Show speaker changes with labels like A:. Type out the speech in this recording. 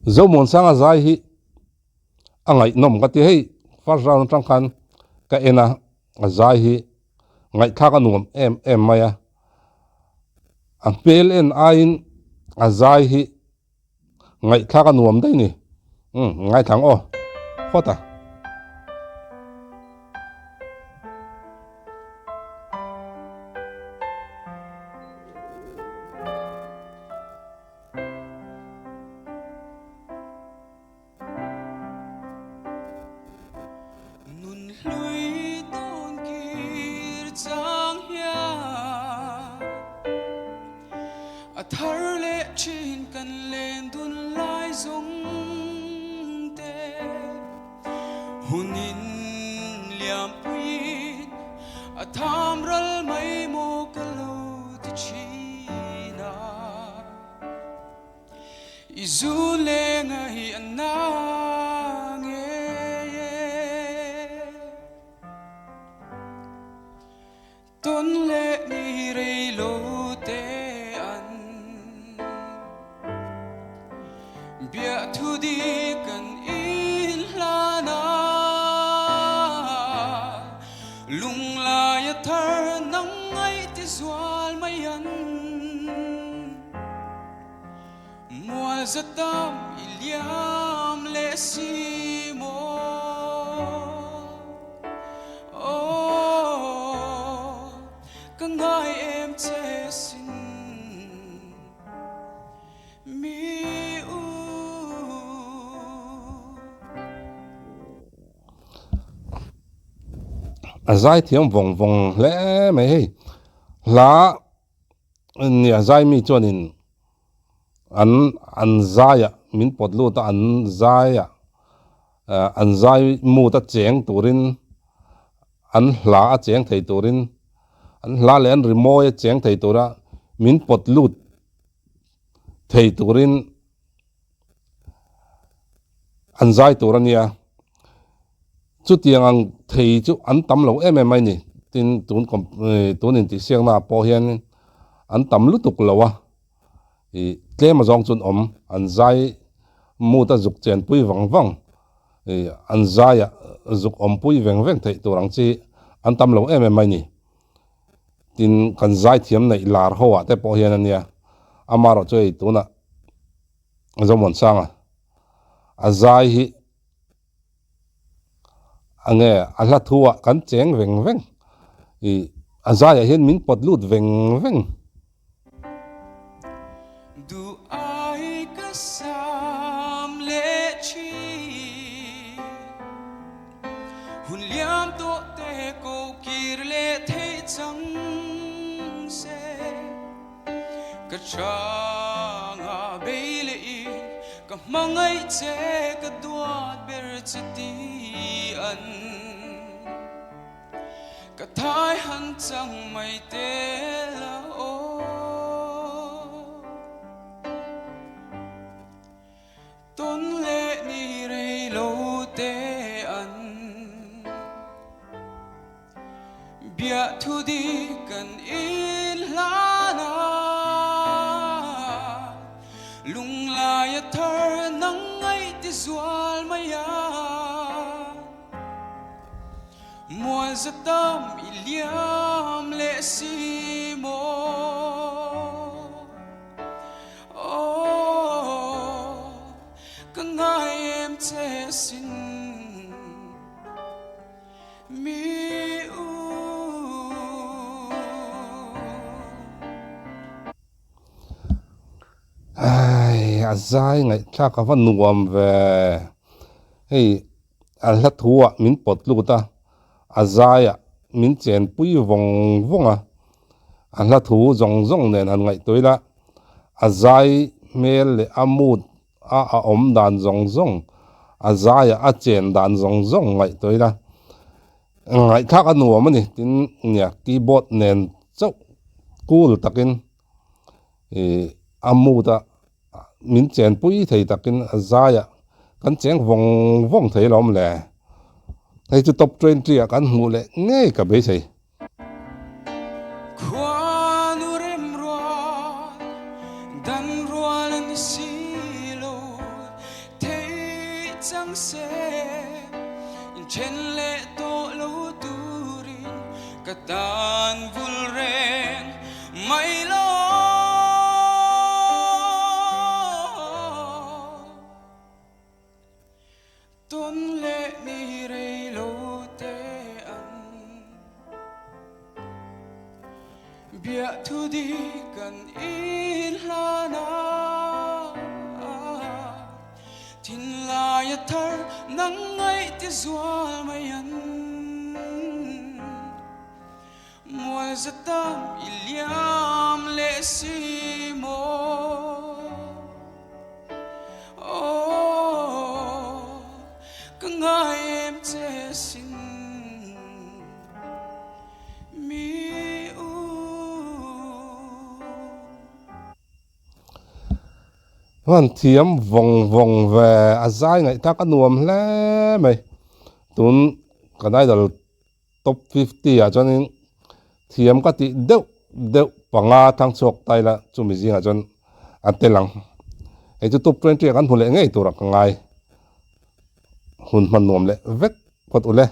A: zo mon sanga zai hi angai nom ka ti hei first round tang khan ka ena zai hi ngai kha ka nuam em maya ang pel en ain azai hi ngai kha ka nuam dai ni ngai thang o khota
B: thar le chin kan len dun lai zong te hunin liam puin a tham ral mai mo kalo ti china izu le ngai anang ton le ni re lo te bia thu di kan in lana lung la ya thar nang ngai ti zwal mayan mual zatam iliam le si mo oh ka ngai em che sin mi
A: azai thiam vong vong le mai hei la nia zai mi chuanin an zaya min potlu ta an zaya an zai mu ta cheng turin an hla a cheng thei turin an hla le an rimoy cheng thei tura min potlu thei turin an zai turania chu tiang ang thei chu an tam lo em mai ni tin tunin ti siang na po hian an tam lu tuk lo wa i tlem zong chun an zai mu ta zuk chen pui wang wang an zai zuk pui veng veng thei turang chi an tam lo em mai ni tin kan zai thiam nei lar ho wa te po hian ania amaro choi tuna zomon sanga azai hi ange ala thua kan cheng veng veng i azaya hian min potlut veng veng
B: du ai ka sam le chi hun liam to te ko kir le thei chang se ka changa beile i ka mangai che ka duat ber chati an ka thai han chang mai te la o ton le ni re lo te an bia thu di kan in lana lung la ya thar nang ngai ti zwal maya mual zatam iliam le si mo oh ka ngai em che sin mi
A: ai azai ngai tha ka van nuam ve hei ala thua min potlu ta azaya min chen pui vong vonga ala thu zong zong nen an ngai toila azai mel le amut a om dan zong zong azaya a chen dan zong zong ngai toila ngai kha ka nuam ani tin nia keyboard nen chau cool takin amuta min chen pui thei takin azaya kan cheng vong vong thei lom le thei chu top 20 kan hu le nge ka be sei
B: kwanu rem ruan dan ruan an silo chẳng sẽ in chen lệ to lâu turin cả tan vul ren mai lo tôn lệ mi rei lâu te an bia thu đi gần in la na tin la ya thar nang ngai ti zual mai an mual zatam iliam le si mo ka ngai em che sin mi u
A: Văn thiam vòng về zai ngày ta có nuông lẽ mày tụn cái này là top 50 cho nên thiam cái tí đeo bằng thang chọc tay là chúng mình riêng cho anh tên lăng ấy top 20 kan phun lệ ngay tụi ra cái ngày hun man nuông lệ vết quật ule